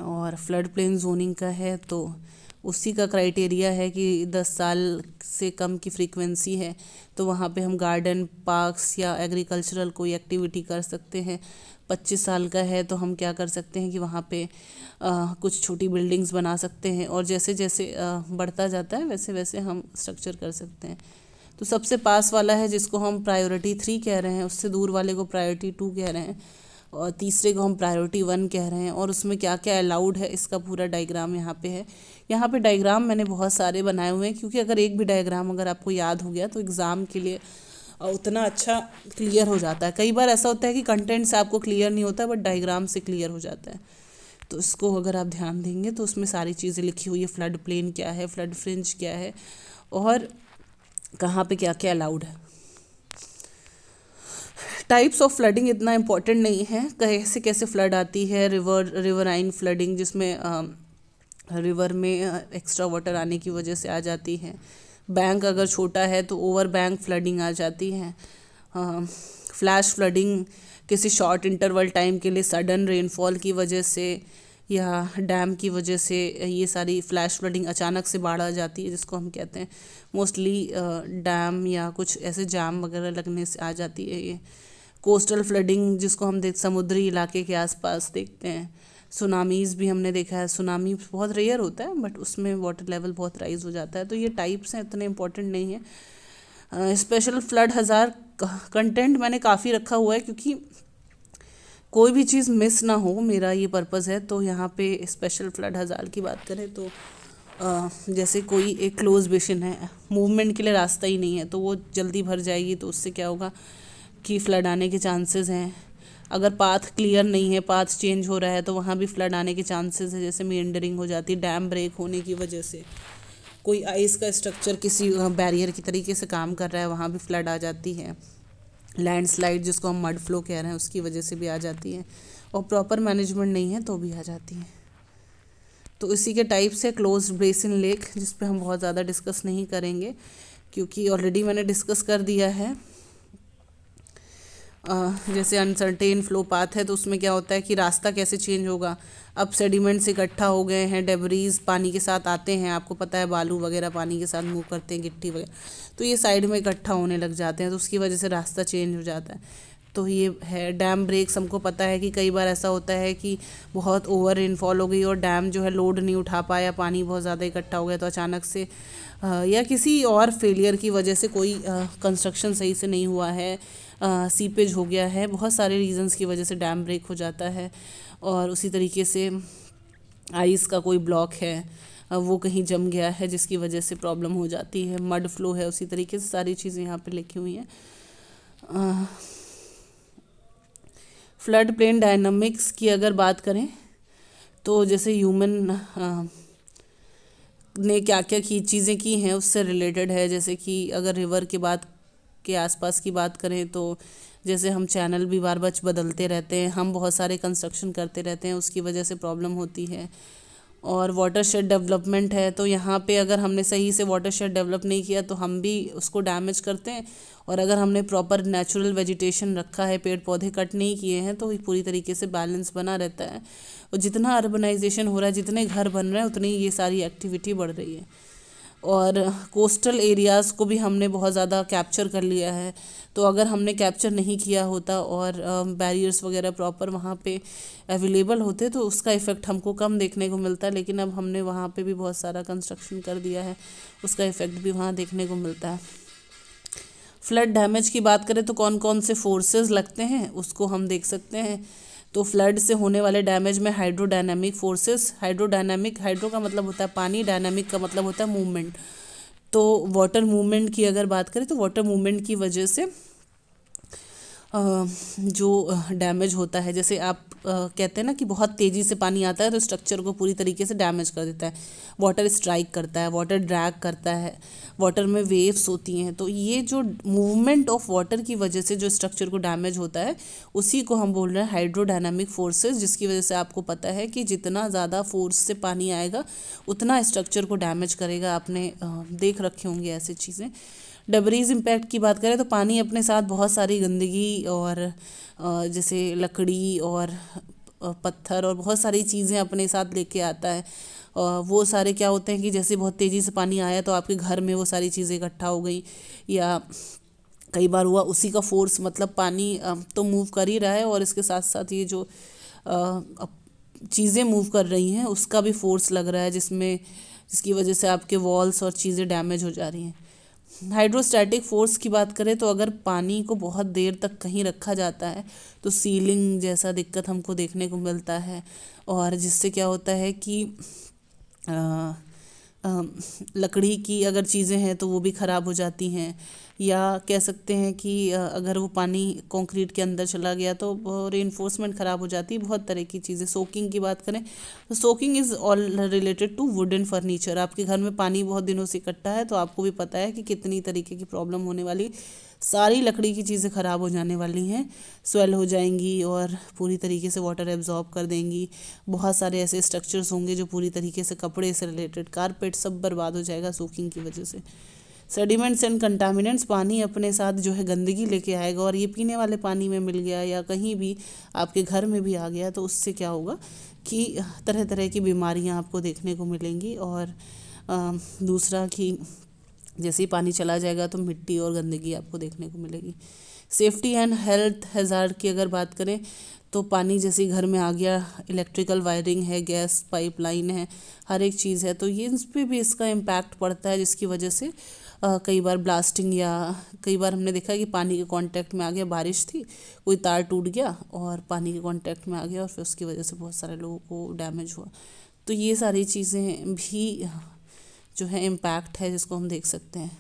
और फ्लड प्लेन जोनिंग का है तो उसी का क्राइटेरिया है कि 10 साल से कम की फ्रीक्वेंसी है तो वहाँ पे हम गार्डन, पार्क्स या एग्रीकल्चरल कोई एक्टिविटी कर सकते हैं। 25 साल का है तो हम क्या कर सकते हैं कि वहाँ पे कुछ छोटी बिल्डिंग्स बना सकते हैं, और जैसे जैसे बढ़ता जाता है वैसे वैसे हम स्ट्रक्चर कर सकते हैं। तो सबसे पास वाला है जिसको हम प्रायोरिटी 3 कह रहे हैं, उससे दूर वाले को प्रायोरिटी 2 कह रहे हैं, और तीसरे को हम प्रायोरिटी 1 कह रहे हैं। और उसमें क्या क्या अलाउड है इसका पूरा डायग्राम यहाँ पे है। यहाँ पे डायग्राम मैंने बहुत सारे बनाए हुए हैं क्योंकि अगर एक भी डायग्राम अगर आपको याद हो गया तो एग्ज़ाम के लिए उतना अच्छा क्लियर हो जाता है। कई बार ऐसा होता है कि कंटेंट से आपको क्लियर नहीं होता बट डायग्राम से क्लियर हो जाता है। तो इसको अगर आप ध्यान देंगे तो उसमें सारी चीज़ें लिखी हुई है, फ्लड प्लेन क्या है, फ्लड फ्रिंज क्या है, और कहाँ पे क्या क्या अलाउड है। टाइप्स ऑफ फ्लडिंग इतना इम्पोर्टेंट नहीं है, कैसे कैसे फ्लड आती है। रिवराइन फ्लडिंग जिसमें रिवर में एक्स्ट्रा वाटर आने की वजह से आ जाती है। बैंक अगर छोटा है तो ओवर बैंक फ्लडिंग आ जाती है। फ्लैश फ्लडिंग किसी शॉर्ट इंटरवल टाइम के लिए सडन रेनफॉल की वजह से या डैम की वजह से ये सारी फ्लैश फ्लडिंग अचानक से बाढ़ आ जाती है, जिसको हम कहते हैं मोस्टली डैम या कुछ ऐसे जाम वगैरह लगने से आ जाती है ये। कोस्टल फ्लडिंग जिसको हम समुद्री इलाके के आसपास देखते हैं। सुनामीज़ भी हमने देखा है, सुनामी बहुत रेयर होता है बट उसमें वाटर लेवल बहुत राइज हो जाता है। तो ये टाइप्स हैं, इतने इम्पोर्टेंट नहीं है। स्पेशल फ्लड हज़ार कंटेंट मैंने काफ़ी रखा हुआ है क्योंकि कोई भी चीज़ मिस ना हो, मेरा ये पर्पज़ है। तो यहाँ पे स्पेशल फ्लड हज़ार की बात करें तो जैसे कोई एक क्लोज बेसिन है, मूवमेंट के लिए रास्ता ही नहीं है तो वो जल्दी भर जाएगी, तो उससे क्या होगा कि फ्लड आने के चांसेस हैं। अगर पाथ क्लियर नहीं है, पाथ चेंज हो रहा है तो वहाँ भी फ्लड आने के चांसेस है, जैसे मेंडरिंग हो जाती है डैम ब्रेक होने की वजह से। कोई आइस का स्ट्रक्चर किसी बैरियर की तरीके से काम कर रहा है, वहाँ भी फ्लड आ जाती है। लैंडस्लाइड जिसको हम मड फ्लो कह रहे हैं उसकी वजह से भी आ जाती है, और प्रॉपर मैनेजमेंट नहीं है तो भी आ जाती है। तो इसी के टाइप से क्लोज बेसिन लेक, जिस पे हम बहुत ज़्यादा डिस्कस नहीं करेंगे क्योंकि ऑलरेडी मैंने डिस्कस कर दिया है। जैसे अनसर्टेन फ्लो पाथ है तो उसमें क्या होता है कि रास्ता कैसे चेंज होगा। अब सेडिमेंट्स इकट्ठा हो गए हैं, डेब्रीज पानी के साथ आते हैं, आपको पता है बालू वगैरह पानी के साथ मूव करते हैं, गिट्टी वगैरह, तो ये साइड में इकट्ठा होने लग जाते हैं तो उसकी वजह से रास्ता चेंज हो जाता है। तो ये है डैम ब्रेक्स। हमको पता है कि कई बार ऐसा होता है कि बहुत ओवर रेनफॉल हो गई और डैम जो है लोड नहीं उठा पाया, पानी बहुत ज़्यादा इकट्ठा हो गया तो अचानक से या किसी और फेलियर की वजह से कोई कंस्ट्रक्शन सही से नहीं हुआ है, सीपेज हो गया है, बहुत सारे रीजंस की वजह से डैम ब्रेक हो जाता है। और उसी तरीके से आइस का कोई ब्लॉक है, वो कहीं जम गया है जिसकी वजह से प्रॉब्लम हो जाती है। मड फ्लो है, उसी तरीके से सारी चीज़ें यहाँ पे लिखी हुई हैं। फ्लड प्लेन डायनामिक्स की अगर बात करें तो जैसे ह्यूमन ने क्या क्या की चीज़ें की हैं उससे रिलेटेड है। जैसे कि अगर रिवर के आसपास की बात करें तो जैसे हम चैनल भी बार बार बदलते रहते हैं, हम बहुत सारे कंस्ट्रक्शन करते रहते हैं, उसकी वजह से प्रॉब्लम होती है। और वाटरशेड डेवलपमेंट है तो यहाँ पे अगर हमने सही से वाटरशेड डेवलप नहीं किया तो हम भी उसको डैमेज करते हैं, और अगर हमने प्रॉपर नेचुरल वेजिटेशन रखा है, पेड़ पौधे कट नहीं किए हैं, तो पूरी तरीके से बैलेंस बना रहता है। और जितना अर्बनाइजेशन हो रहा है, जितने घर बन रहे हैं, उतनी ये सारी एक्टिविटी बढ़ रही है। और कोस्टल एरियाज़ को भी हमने बहुत ज़्यादा कैप्चर कर लिया है, तो अगर हमने कैप्चर नहीं किया होता और बैरियर्स वगैरह प्रॉपर वहाँ पे अवेलेबल होते तो उसका इफ़ेक्ट हमको कम देखने को मिलता है। लेकिन अब हमने वहाँ पे भी बहुत सारा कंस्ट्रक्शन कर दिया है, उसका इफ़ेक्ट भी वहाँ देखने को मिलता है। फ्लड डैमेज की बात करें तो कौन कौन से फोर्सेस लगते हैं उसको हम देख सकते हैं। तो फ्लड से होने वाले डैमेज में हाइड्रोडायनामिक फोर्सेस, हाइड्रो का मतलब होता है पानी, डायनामिक का मतलब होता है मूवमेंट। तो वाटर मूवमेंट की अगर बात करें तो वाटर मूवमेंट की वजह से जो डैमेज होता है, जैसे आप कहते हैं ना कि बहुत तेज़ी से पानी आता है तो स्ट्रक्चर को पूरी तरीके से डैमेज कर देता है, वाटर स्ट्राइक करता है, वाटर ड्रैग करता है, वाटर में वेव्स होती हैं। तो ये जो मूवमेंट ऑफ वाटर की वजह से जो स्ट्रक्चर को डैमेज होता है उसी को हम बोल रहे हैं हाइड्रोडायनामिक फोर्सेस, जिसकी वजह से आपको पता है कि जितना ज़्यादा फोर्स से पानी आएगा उतना स्ट्रक्चर को डैमेज करेगा। आपने देख रखे होंगे ऐसी चीज़ें। डबरीज इम्पैक्ट की बात करें तो पानी अपने साथ बहुत सारी गंदगी और जैसे लकड़ी और पत्थर और बहुत सारी चीज़ें अपने साथ लेके आता है। वो सारे क्या होते हैं कि जैसे बहुत तेज़ी से पानी आया तो आपके घर में वो सारी चीज़ें इकट्ठा हो गई, या कई बार हुआ उसी का फोर्स, मतलब पानी तो मूव कर ही रहा है और इसके साथ साथ ये जो चीज़ें मूव कर रही हैं उसका भी फोर्स लग रहा है, जिसकी वजह से आपके वॉल्स और चीज़ें डैमेज हो जा रही हैं। हाइड्रोस्टैटिक फोर्स की बात करें तो अगर पानी को बहुत देर तक कहीं रखा जाता है तो सीलिंग जैसा दिक्कत हमको देखने को मिलता है, और जिससे क्या होता है कि लकड़ी की अगर चीज़ें हैं तो वो भी ख़राब हो जाती हैं, या कह सकते हैं कि अगर वो पानी कंक्रीट के अंदर चला गया तो रेनफोर्समेंट ख़राब हो जाती है। बहुत तरह की चीज़ें। सोकिंग की बात करें तो soaking is all related to wooden furniture. आपके घर में पानी बहुत दिनों से इकट्ठा है तो आपको भी पता है कि कितनी तरीके की प्रॉब्लम होने वाली। सारी लकड़ी की चीज़ें ख़राब हो जाने वाली हैं, स्वेल हो जाएंगी और पूरी तरीके से वाटर एब्जॉर्ब कर देंगी। बहुत सारे ऐसे स्ट्रक्चर्स होंगे जो पूरी तरीके से कपड़े से रिलेटेड, कारपेट सब बर्बाद हो जाएगा सोकिंग की वजह से। सेडिमेंट्स एंड कंटामिनेंट्स, पानी अपने साथ जो है गंदगी लेके आएगा, और ये पीने वाले पानी में मिल गया या कहीं भी आपके घर में भी आ गया तो उससे क्या होगा कि तरह तरह की बीमारियां आपको देखने को मिलेंगी। और दूसरा कि जैसे ही पानी चला जाएगा तो मिट्टी और गंदगी आपको देखने को मिलेगी। सेफ्टी एंड हेल्थ हैज़ार्ड की अगर बात करें तो पानी जैसे घर में आ गया, इलेक्ट्रिकल वायरिंग है, गैस पाइपलाइन है, हर एक चीज़ है, तो ये इस पर भी इसका इम्पैक्ट पड़ता है, जिसकी वजह से कई बार ब्लास्टिंग, या कई बार हमने देखा कि पानी के कांटेक्ट में आ गया, बारिश थी, कोई तार टूट गया और पानी के कांटेक्ट में आ गया और फिर उसकी वजह से बहुत सारे लोगों को डैमेज हुआ। तो ये सारी चीज़ें भी जो है इम्पैक्ट है जिसको हम देख सकते हैं।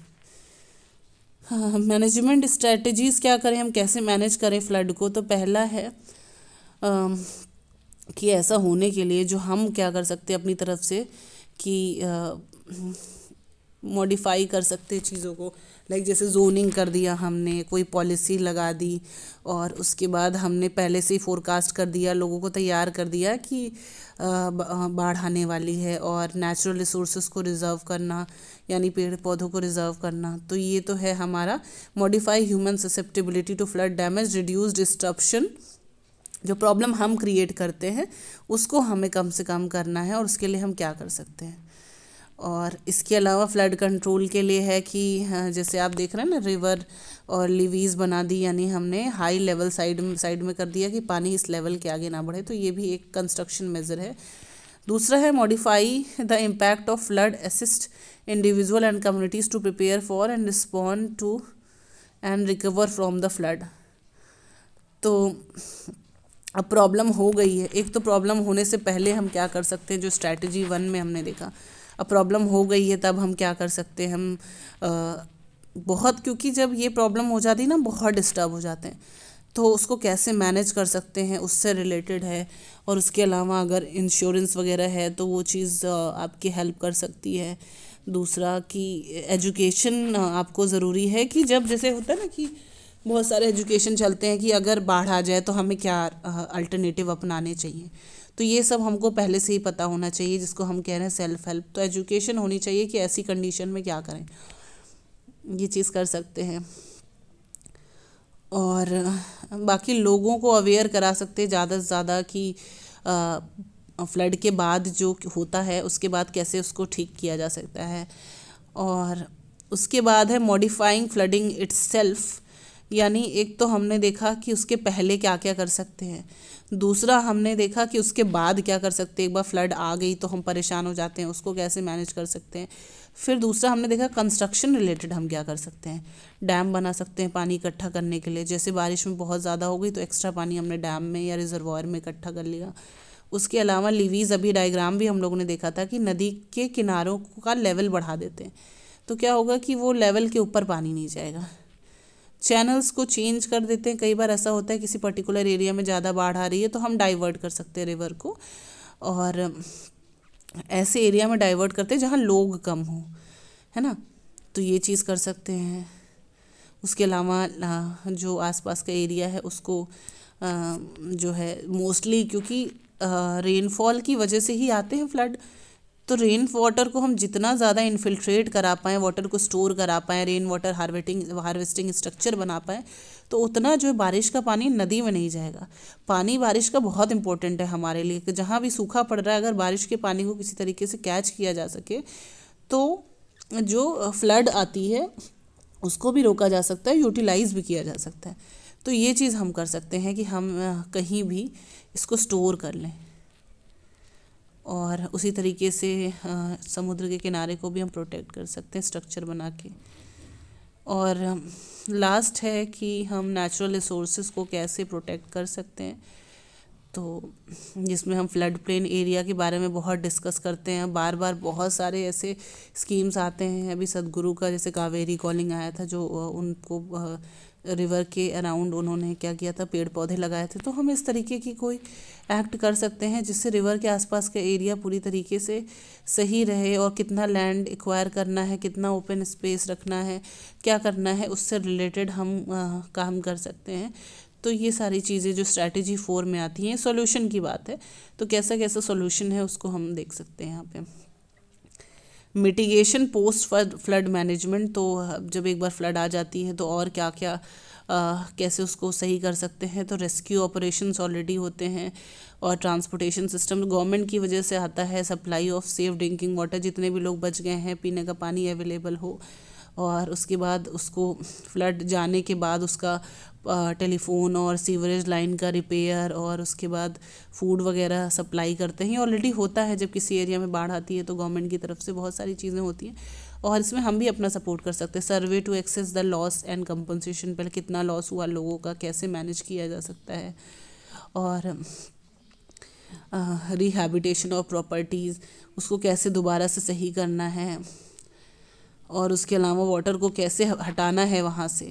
हाँ, मैनेजमेंट स्ट्रेटजीज़ क्या करें, हम कैसे मैनेज करें फ्लड को। तो पहला है कि ऐसा होने के लिए जो हम क्या कर सकते हैं अपनी तरफ से कि मॉडिफाई कर सकते हैं चीज़ों को, लाइक जैसे जोनिंग कर दिया हमने, कोई पॉलिसी लगा दी, और उसके बाद हमने पहले से ही फोरकास्ट कर दिया, लोगों को तैयार कर दिया कि बाढ़ आने वाली है, और नेचुरल रिसोर्सेज को रिज़र्व करना यानी पेड़ पौधों को रिज़र्व करना। तो ये तो है हमारा modify human susceptibility to flood damage, reduce disruption. जो प्रॉब्लम हम क्रिएट करते हैं उसको हमें कम से कम करना है, और उसके लिए हम क्या कर सकते हैं। और इसके अलावा फ्लड कंट्रोल के लिए है कि जैसे आप देख रहे हैं ना, रिवर और लिवीज़ बना दी, यानी हमने हाई लेवल साइड में कर दिया कि पानी इस लेवल के आगे ना बढ़े, तो ये भी एक कंस्ट्रक्शन मेजर है। दूसरा है modify the impact of flood, assist individual and communities to prepare for and respond to and recover from the flood. तो अब प्रॉब्लम हो गई है, एक तो प्रॉब्लम होने से पहले हम क्या कर सकते हैं, जो स्ट्रैटेजी 1 में हमने देखा। अब प्रॉब्लम हो गई है तब हम क्या कर सकते हैं, हम बहुत, क्योंकि जब ये प्रॉब्लम हो जाती है ना, बहुत डिस्टर्ब हो जाते हैं, तो उसको कैसे मैनेज कर सकते हैं उससे रिलेटेड है। और उसके अलावा अगर इंश्योरेंस वगैरह है तो वो चीज़ आपकी हेल्प कर सकती है। दूसरा कि एजुकेशन आपको ज़रूरी है, कि जब जैसे होता है ना कि बहुत सारे एजुकेशन चलते हैं कि अगर बाढ़ आ जाए तो हमें क्या अल्टरनेटिव अपनाने चाहिए, तो ये सब हमको पहले से ही पता होना चाहिए, जिसको हम कह रहे हैं सेल्फ हेल्प। तो एजुकेशन होनी चाहिए कि ऐसी कंडीशन में क्या करें, ये चीज़ कर सकते हैं। और बाकी लोगों को अवेयर करा सकते हैं ज़्यादा से ज़्यादा कि फ्लड के बाद जो होता है उसके बाद कैसे उसको ठीक किया जा सकता है। और उसके बाद है मॉडिफाइंग फ्लडिंग इट्सेल्फ, यानी एक तो हमने देखा कि उसके पहले क्या क्या कर सकते हैं, दूसरा हमने देखा कि उसके बाद क्या कर सकते हैं, एक बार फ्लड आ गई तो हम परेशान हो जाते हैं, उसको कैसे मैनेज कर सकते हैं। फिर दूसरा हमने देखा कंस्ट्रक्शन रिलेटेड हम क्या कर सकते हैं, डैम बना सकते हैं पानी इकट्ठा करने के लिए, जैसे बारिश में बहुत ज़्यादा हो गई तो एक्स्ट्रा पानी हमने डैम में या रिजर्वायर में इकट्ठा कर लिया। उसके अलावा लीवीज़, अभी डायग्राम भी हम लोगों ने देखा था कि नदी के किनारों का लेवल बढ़ा देते हैं, तो क्या होगा कि वो लेवल के ऊपर पानी नहीं जाएगा, चैनल्स को चेंज कर देते हैं। कई बार ऐसा होता है किसी पर्टिकुलर एरिया में ज़्यादा बाढ़ आ रही है तो हम डाइवर्ट कर सकते हैं रिवर को, और ऐसे एरिया में डाइवर्ट करते हैं जहाँ लोग कम हों, है ना, तो ये चीज़ कर सकते हैं। उसके अलावा जो आसपास का एरिया है उसको जो है मोस्टली, क्योंकि रेनफॉल की वजह से ही आते हैं फ्लड, तो रेन वाटर को हम जितना ज़्यादा इन्फिल्ट्रेट करा पाएँ, वाटर को स्टोर करा पाएँ, रेन वाटर हार्वेस्टिंग स्ट्रक्चर बना पाएँ, तो उतना जो है बारिश का पानी नदी में नहीं जाएगा। पानी बारिश का बहुत इंपॉर्टेंट है हमारे लिए कि जहाँ भी सूखा पड़ रहा है अगर बारिश के पानी को किसी तरीके से कैच किया जा सके तो जो फ्लड आती है उसको भी रोका जा सकता है, यूटिलाइज़ भी किया जा सकता है। तो ये चीज़ हम कर सकते हैं कि हम कहीं भी इसको स्टोर कर लें, और उसी तरीके से समुद्र के किनारे को भी हम प्रोटेक्ट कर सकते हैं स्ट्रक्चर बना के। और लास्ट है कि हम नेचुरल रिसोर्सेज को कैसे प्रोटेक्ट कर सकते हैं, तो जिसमें हम फ्लड प्लेन एरिया के बारे में बहुत डिस्कस करते हैं। बार बार बहुत सारे ऐसे स्कीम्स आते हैं। अभी सदगुरु का जैसे कावेरी कॉलिंग आया था, जो उनको रिवर के अराउंड उन्होंने क्या किया था, पेड़ पौधे लगाए थे। तो हम इस तरीके की कोई एक्ट कर सकते हैं जिससे रिवर के आसपास का एरिया पूरी तरीके से सही रहे, और कितना लैंड एक्वायर करना है, कितना ओपन स्पेस रखना है, क्या करना है, उससे रिलेटेड हम काम कर सकते हैं। तो ये सारी चीज़ें जो स्ट्रैटेजी 4 में आती हैं, सॉल्यूशन की बात है, तो कैसा कैसा सॉल्यूशन है उसको हम देख सकते हैं यहाँ पे। मिटिगेशन पोस्ट फ्लड मैनेजमेंट, तो जब एक बार फ्लड आ जाती है तो और क्या क्या कैसे उसको सही कर सकते हैं। तो रेस्क्यू ऑपरेशंस ऑलरेडी होते हैं, और ट्रांसपोर्टेशन सिस्टम गवर्नमेंट की वजह से आता है, supply of safe drinking water, जितने भी लोग बच गए हैं पीने का पानी अवेलेबल हो, और उसके बाद उसको फ्लड जाने के बाद उसका टेलीफोन और सीवरेज लाइन का रिपेयर, और उसके बाद फूड वगैरह सप्लाई करते हैं। ऑलरेडी होता है, जब किसी एरिया में बाढ़ आती है तो गवर्नमेंट की तरफ से बहुत सारी चीज़ें होती हैं, और इसमें हम भी अपना सपोर्ट कर सकते हैं। Survey to access the loss and compensation, पहले कितना लॉस हुआ लोगों का, कैसे मैनेज किया जा सकता है, और रिहैबिटेशन ऑफ प्रॉपर्टीज़, उसको कैसे दोबारा से सही करना है, और उसके अलावा वाटर को कैसे हटाना है वहाँ से,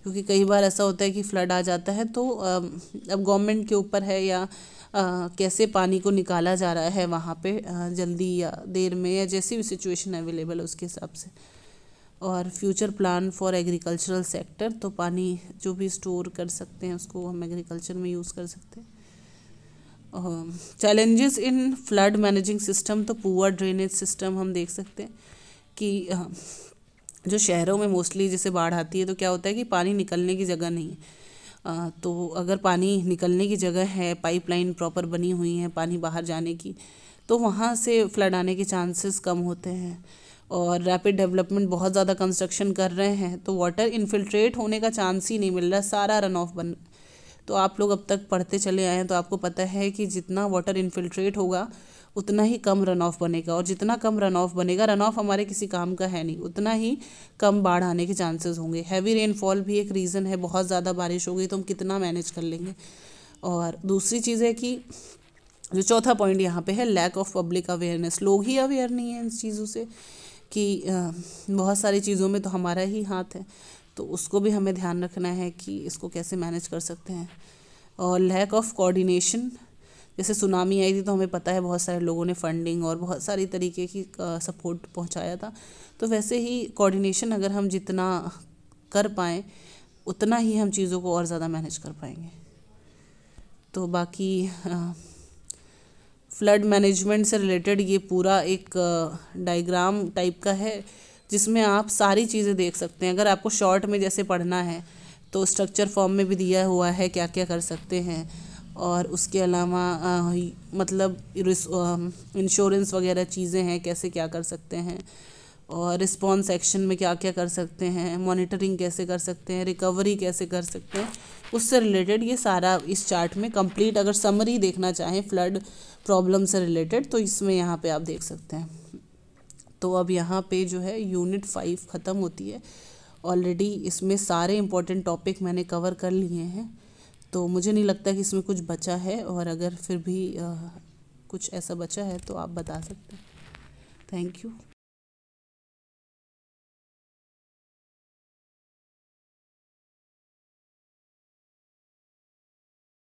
क्योंकि कई बार ऐसा होता है कि फ्लड आ जाता है तो अब गवर्नमेंट के ऊपर है, या कैसे पानी को निकाला जा रहा है वहाँ पे जल्दी या देर में, या जैसी भी सिचुएशन अवेलेबल है उसके हिसाब से। और future plan for agricultural sector, तो पानी जो भी स्टोर कर सकते हैं उसको हम एग्रीकल्चर में यूज़ कर सकते हैं। Challenges in flood managing system, तो पुअर ड्रेनेज सिस्टम हम देख सकते हैं कि जो शहरों में मोस्टली जैसे बाढ़ आती है तो क्या होता है कि पानी निकलने की जगह नहीं है। तो अगर पानी निकलने की जगह है, पाइपलाइन प्रॉपर बनी हुई है पानी बाहर जाने की, तो वहाँ से फ्लड आने के चांसेस कम होते हैं। और रैपिड डेवलपमेंट, बहुत ज़्यादा कंस्ट्रक्शन कर रहे हैं तो वाटर इन्फिल्ट्रेट होने का चांस ही नहीं मिल रहा, सारा रन ऑफ बन। तो आप लोग अब तक पढ़ते चले आए हैं तो आपको पता है कि जितना वाटर इन्फिल्ट्रेट होगा उतना ही कम रन ऑफ बनेगा, और जितना कम रन ऑफ बनेगा, रन ऑफ हमारे किसी काम का है नहीं, उतना ही कम बाढ़ आने के चांसेस होंगे। हैवी रेनफॉल भी एक रीज़न है, बहुत ज़्यादा बारिश हो गई तो हम कितना मैनेज कर लेंगे। और दूसरी चीज़ है कि जो चौथा पॉइंट यहाँ पे है, लैक ऑफ पब्लिक अवेयरनेस, लोग ही अवेयर नहीं हैं इन चीज़ों से कि बहुत सारी चीज़ों में तो हमारा ही हाथ है, तो उसको भी हमें ध्यान रखना है कि इसको कैसे मैनेज कर सकते हैं। और लैक ऑफ कोऑर्डिनेशन, जैसे सुनामी आई थी तो हमें पता है बहुत सारे लोगों ने फंडिंग और बहुत सारी तरीके की सपोर्ट पहुंचाया था, तो वैसे ही कोऑर्डिनेशन अगर हम जितना कर पाएँ उतना ही हम चीज़ों को और ज़्यादा मैनेज कर पाएंगे। तो बाकी फ्लड मैनेजमेंट से रिलेटेड ये पूरा एक डायग्राम टाइप का है जिसमें आप सारी चीज़ें देख सकते हैं। अगर आपको शॉर्ट में जैसे पढ़ना है तो स्ट्रक्चर फॉर्म में भी दिया हुआ है क्या क्या कर सकते हैं, और उसके अलावा मतलब इंश्योरेंस वगैरह चीज़ें हैं कैसे क्या कर सकते हैं, और रिस्पॉन्स एक्शन में क्या क्या कर सकते हैं, मॉनिटरिंग कैसे कर सकते हैं, रिकवरी कैसे कर सकते हैं, उससे रिलेटेड ये सारा इस चार्ट में कंप्लीट। अगर समरी देखना चाहें फ्लड प्रॉब्लम से रिलेटेड तो इसमें यहाँ पे आप देख सकते हैं। तो अब यहाँ पे जो है यूनिट 5 ख़त्म होती है ऑलरेडी। इसमें सारे इम्पोर्टेंट टॉपिक मैंने कवर कर लिए हैं, तो मुझे नहीं लगता कि इसमें कुछ बचा है, और अगर फिर भी कुछ ऐसा बचा है तो आप बता सकते हैं। Thank you.